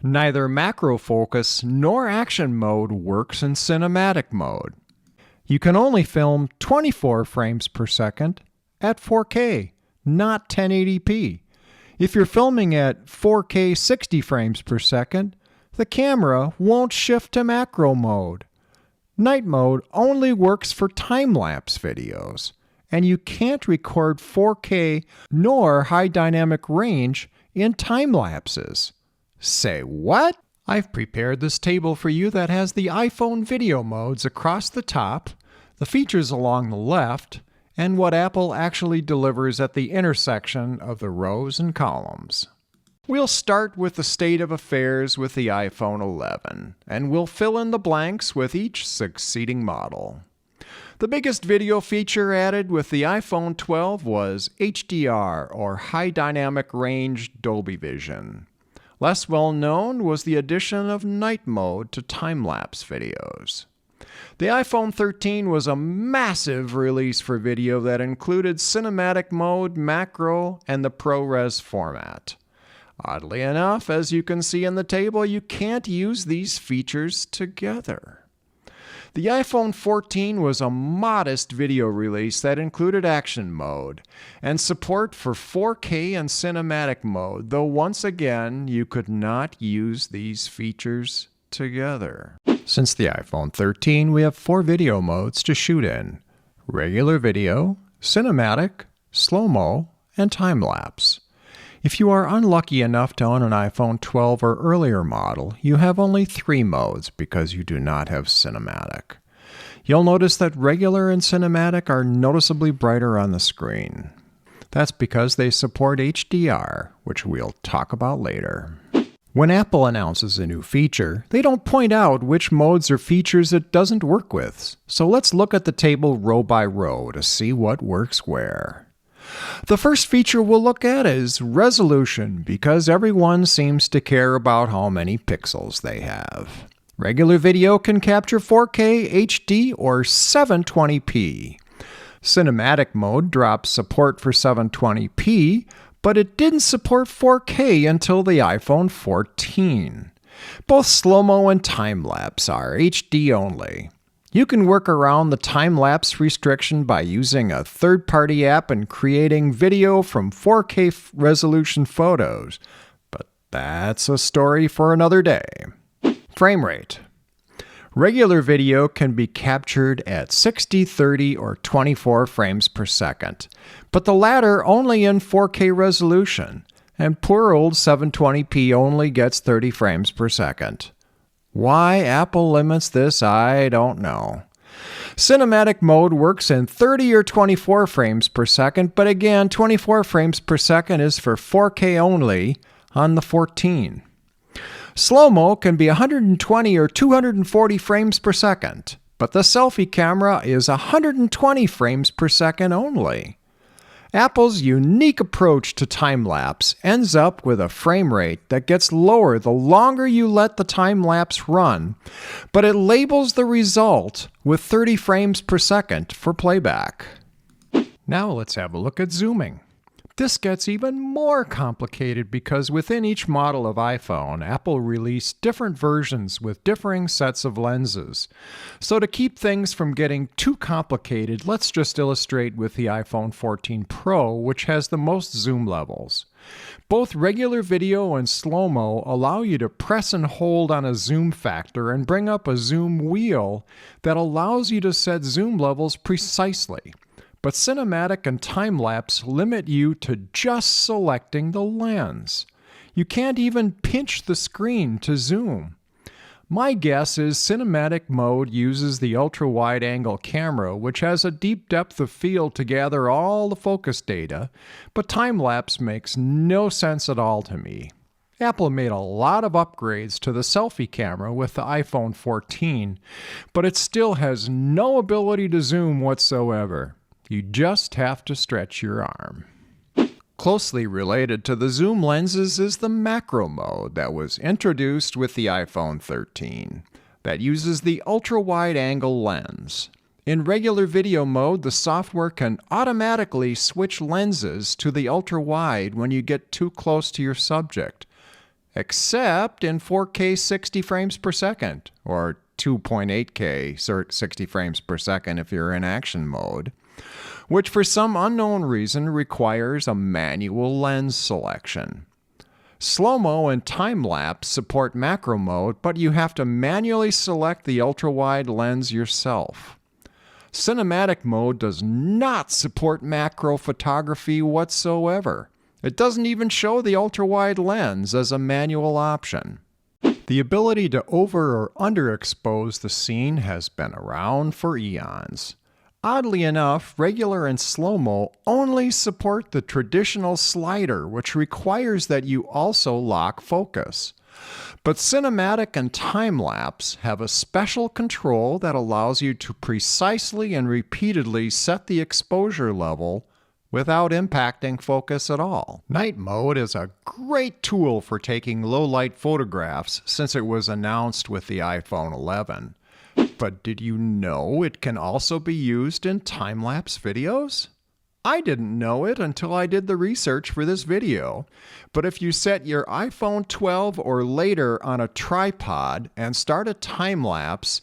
Neither macro focus nor action mode works in cinematic mode. You can only film 24 frames per second at 4K, not 1080p. If you're filming at 4K 60 frames per second, the camera won't shift to macro mode. Night mode only works for time-lapse videos, and you can't record 4K nor high dynamic range in time-lapses. Say what? I've prepared this table for you that has the iPhone video modes across the top, the features along the left, and what Apple actually delivers at the intersection of the rows and columns. We'll start with the state of affairs with the iPhone 11, and we'll fill in the blanks with each succeeding model. The biggest video feature added with the iPhone 12 was HDR, or High Dynamic Range Dolby Vision. Less well known was the addition of night mode to time-lapse videos. The iPhone 13 was a massive release for video that included cinematic mode, macro, and the ProRes format. Oddly enough, as you can see in the table, you can't use these features together. The iPhone 14 was a modest video release that included action mode and support for 4K and cinematic mode, though once again, you could not use these features together. Since the iPhone 13, we have 4 video modes to shoot in: regular video, cinematic, slow-mo, and time-lapse. If you are unlucky enough to own an iPhone 12 or earlier model, you have only 3 modes because you do not have cinematic. You'll notice that regular and cinematic are noticeably brighter on the screen. That's because they support HDR, which we'll talk about later. When Apple announces a new feature, they don't point out which modes or features it doesn't work with. So let's look at the table row by row to see what works where. The first feature we'll look at is resolution, because everyone seems to care about how many pixels they have. Regular video can capture 4K, HD, or 720p. Cinematic mode drops support for 720p, but it didn't support 4K until the iPhone 14. Both slow-mo and time-lapse are HD only. You can work around the time-lapse restriction by using a third-party app and creating video from 4K resolution photos, but that's a story for another day. Frame rate. Regular video can be captured at 60, 30, or 24 frames per second, but the latter only in 4K resolution, and poor old 720p only gets 30 frames per second. Why Apple limits this, I don't know. Cinematic mode works in 30 or 24 frames per second, but again, 24 frames per second is for 4K only on the 14. Slow-mo can be 120 or 240 frames per second, but the selfie camera is 120 frames per second only. Apple's unique approach to time-lapse ends up with a frame rate that gets lower the longer you let the time-lapse run, but it labels the result with 30 frames per second for playback. Now let's have a look at zooming. This gets even more complicated because within each model of iPhone, Apple released different versions with differing sets of lenses. So to keep things from getting too complicated, let's just illustrate with the iPhone 14 Pro, which has the most zoom levels. Both regular video and slow-mo allow you to press and hold on a zoom factor and bring up a zoom wheel that allows you to set zoom levels precisely. But cinematic and time-lapse limit you to just selecting the lens. You can't even pinch the screen to zoom. My guess is cinematic mode uses the ultra-wide-angle camera, which has a deep depth of field to gather all the focus data, but time-lapse makes no sense at all to me. Apple made a lot of upgrades to the selfie camera with the iPhone 14, but it still has no ability to zoom whatsoever. You just have to stretch your arm. Closely related to the zoom lenses is the macro mode that was introduced with the iPhone 13, that uses the ultra-wide-angle lens. In regular video mode, the software can automatically switch lenses to the ultra-wide when you get too close to your subject. except in 4K 60 frames per second, or 2.8K 60 frames per second if you're in action mode, which for some unknown reason requires a manual lens selection. Slow-mo and time-lapse support macro mode, but you have to manually select the ultra-wide lens yourself. Cinematic mode does not support macro photography whatsoever. It doesn't even show the ultra-wide lens as a manual option. The ability to over or underexpose the scene has been around for eons. Oddly enough, regular and slow-mo only support the traditional slider, which requires that you also lock focus. But cinematic and time-lapse have a special control that allows you to precisely and repeatedly set the exposure level without impacting focus at all. Night mode is a great tool for taking low-light photographs since it was announced with the iPhone 11. But did you know it can also be used in time-lapse videos? I didn't know it until I did the research for this video. But if you set your iPhone 12 or later on a tripod and start a time-lapse,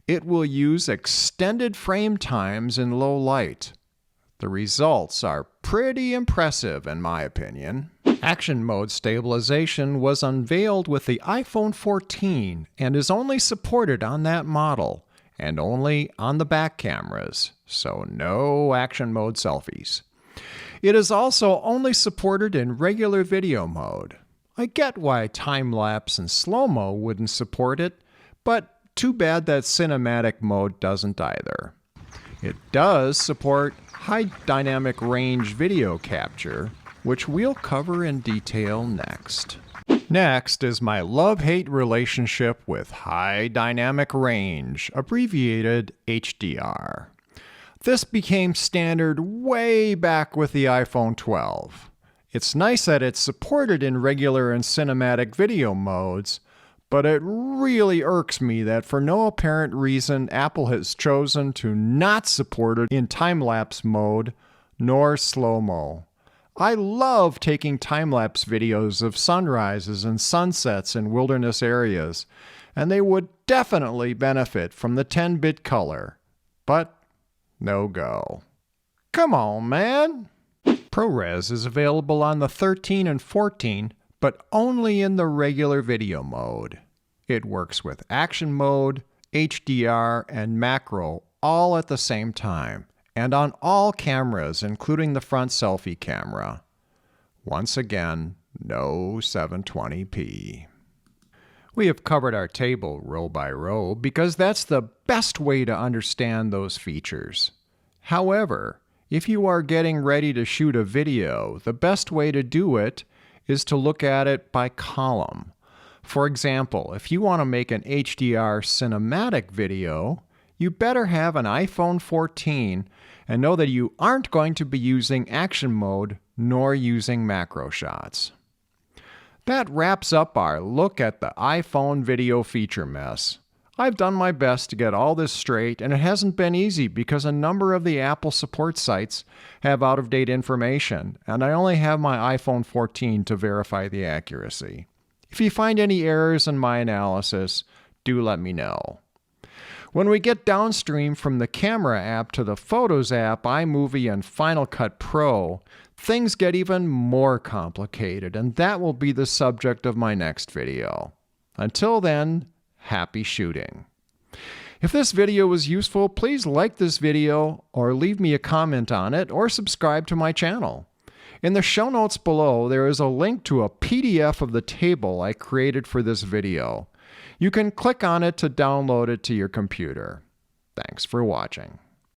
it will use extended frame times in low light. The results are pretty impressive in my opinion. Action mode stabilization was unveiled with the iPhone 14 and is only supported on that model and only on the back cameras, so no action mode selfies. It is also only supported in regular video mode. I get why time-lapse and slow-mo wouldn't support it, but too bad that cinematic mode doesn't either. It does support high dynamic range video capture, which we'll cover in detail next. Next is my love-hate relationship with high dynamic range, abbreviated HDR. This became standard way back with the iPhone 12. It's nice that it's supported in regular and cinematic video modes, but it really irks me that for no apparent reason Apple has chosen to not support it in time-lapse mode nor slow-mo. I love taking time-lapse videos of sunrises and sunsets in wilderness areas, and they would definitely benefit from the 10-bit color. But no go. Come on, man! ProRes is available on the 13 and 14, but only in the regular video mode. It works with action mode, HDR, and macro all at the same time, and on all cameras, including the front selfie camera. Once again, no 720p. We have covered our table row by row because that's the best way to understand those features. However, if you are getting ready to shoot a video, the best way to do it is to look at it by column. For example, if you want to make an HDR cinematic video, you better have an iPhone 14 and know that you aren't going to be using action mode nor using macro shots. That wraps up our look at the iPhone video feature mess. I've done my best to get all this straight, and it hasn't been easy because a number of the Apple support sites have out-of-date information, and I only have my iPhone 14 to verify the accuracy. If you find any errors in my analysis, do let me know. When we get downstream from the camera app to the Photos app, iMovie, and Final Cut Pro, things get even more complicated, and that will be the subject of my next video. Until then, happy shooting. If this video was useful, please like this video or leave me a comment on it or subscribe to my channel. In the show notes below, there is a link to a PDF of the table I created for this video. You can click on it to download it to your computer. Thanks for watching.